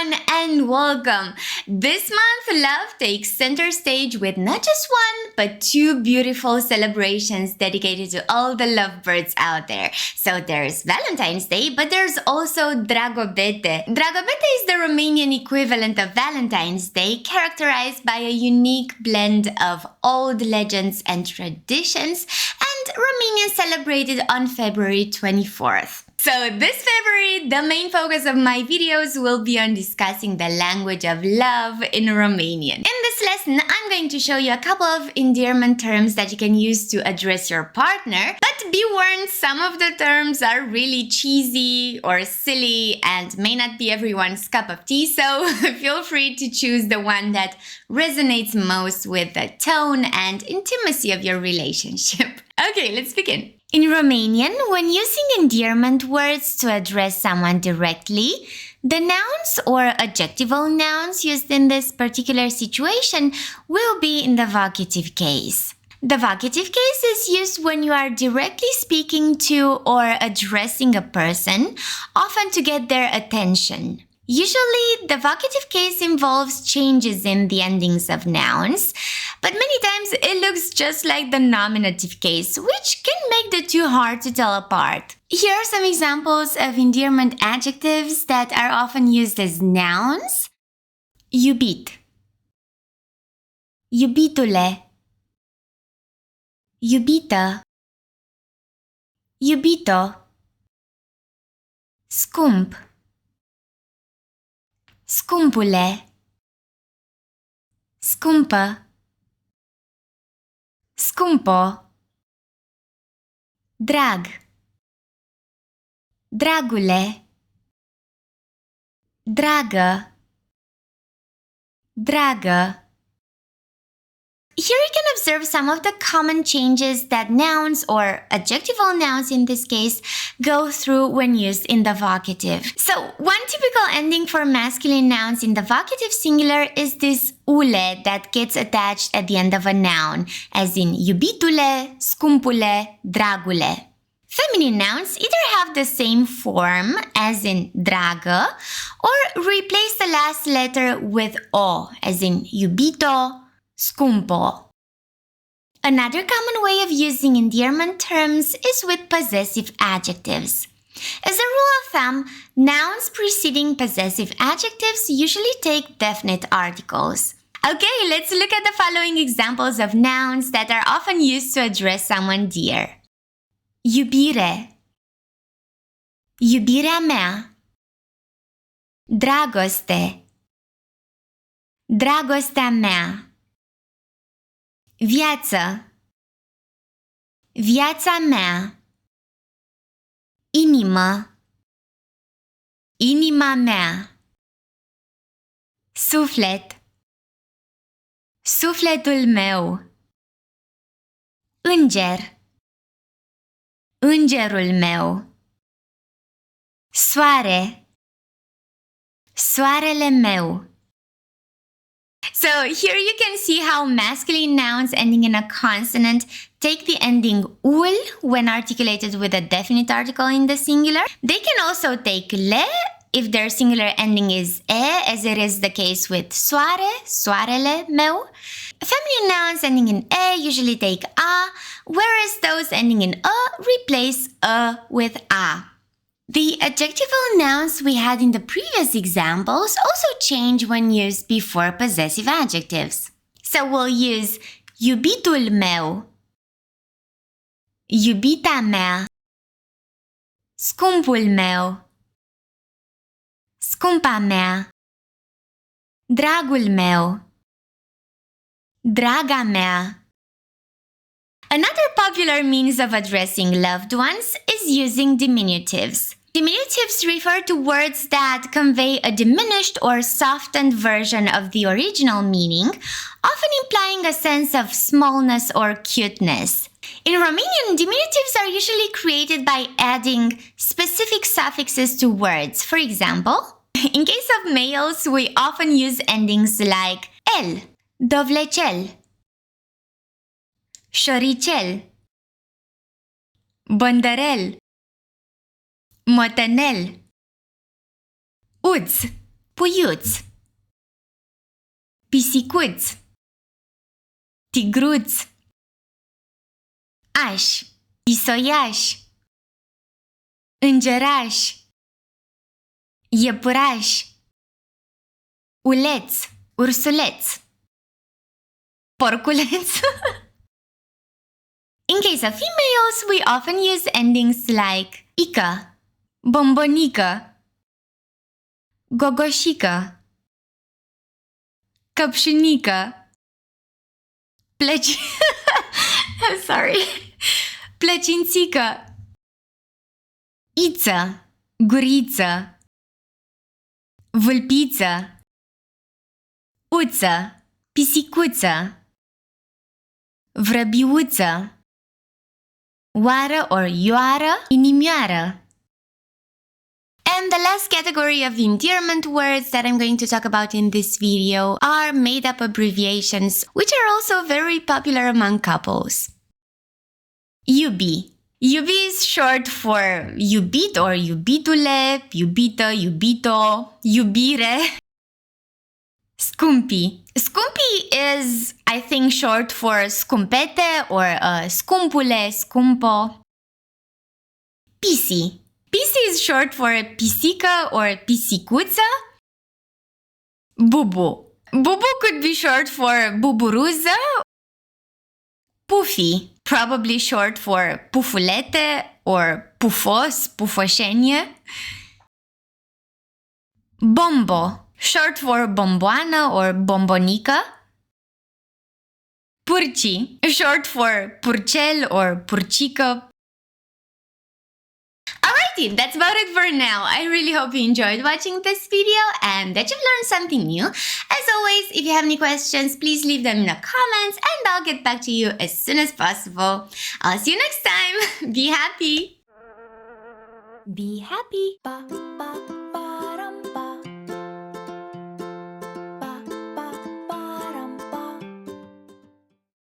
everyone and welcome. This month, love takes center stage with not just one, but two beautiful celebrations dedicated to all the lovebirds out there. So there's Valentine's Day, but there's also Dragobete. Dragobete is the Romanian equivalent of Valentine's Day, characterized by a unique blend of old legends and traditions, and Romanians celebrated on February 24th. So this February, the main focus of my videos will be on discussing the language of love in Romanian. In this lesson, I'm going to show you a couple of endearment terms that you can use to address your partner. But be warned, some of the terms are really cheesy or silly and may not be everyone's cup of tea, so feel free to choose the one that resonates most with the tone and intimacy of your relationship. Okay, let's begin. In Romanian, when using endearment words to address someone directly, the nouns or adjectival nouns used in this particular situation will be in the vocative case. The vocative case is used when you are directly speaking to or addressing a person, often to get their attention. Usually, the vocative case involves changes in the endings of nouns, but many times it looks just like the nominative case, which can make the two hard to tell apart. Here are some examples of endearment adjectives that are often used as nouns. Iubit, iubitule, iubită, iubito, scump, scumpule, scumpă, scumpo, drag, dragule, dragă, dragă. Here you can observe some of the common changes that nouns, or adjectival nouns in this case, go through when used in the vocative. So, one typical ending for masculine nouns in the vocative singular is this ule that gets attached at the end of a noun, as in iubitule, scumpule, dragule. Feminine nouns either have the same form, as in dragă, or replace the last letter with o, as in iubito, scumpo. Another common way of using endearment terms is with possessive adjectives. As a rule of thumb, nouns preceding possessive adjectives usually take definite articles. Okay, let's look at the following examples of nouns that are often used to address someone dear. Iubire, iubirea mea. Dragoste, dragostea mea. Viață, viața mea. Inimă, inima mea. Suflet, sufletul meu. Înger, îngerul meu. Soare, soarele meu. So here you can see how masculine nouns ending in a consonant take the ending ul when articulated with a definite article in the singular. They can also take le if their singular ending is e, as it is the case with soare, soarele meu. Feminine nouns ending in e usually take a, whereas those ending in replace with a. The adjectival nouns we had in the previous examples also change when used before possessive adjectives. So we'll use iubitul meu, iubita mea, scumpul meu, scumpa mea, dragul meu, draga mea. Another popular means of addressing loved ones is using diminutives. Diminutives refer to words that convey a diminished or softened version of the original meaning, often implying a sense of smallness or cuteness. In Romanian, diminutives are usually created by adding specific suffixes to words. For example, in case of males, we often use endings like el, dovlecel, șoricel, băndărel, mătănel, uț, puiuț, pisicuț, tigruț, aș, pisoiaș, îngeraș, iepuraș, uleț, ursuleț, porculeț. In case of females, we often use endings like ică, bombonică, gogoșică, căpșunică, I'm sorry, plăcințică, iță, guriță, vulpiță, uță, pisicuță, vrăbiuță, oară or ioară, inimioară. And the last category of endearment words that I'm going to talk about in this video are made-up abbreviations, which are also very popular among couples. Iubi. Iubi is short for iubit or iubitule, iubită, iubito, iubire. Scumpi. Scumpi is, I think, short for scumpete or scumpule, scumpo. Pisi. Pisi is short for pisică or pisicuță. Bubu. Bubu could be short for buburuză. Pufi, probably short for pufulete or pufos, pufoșenie. Bombo, short for bomboană or bombonică. Purci, short for purcel or purcică. Alrighty, that's about it for now. I really hope you enjoyed watching this video and that you've learned something new. As always, if you have any questions, please leave them in the comments and I'll get back to you as soon as possible. I'll see you next time. Be happy. Be happy. Ba, ba.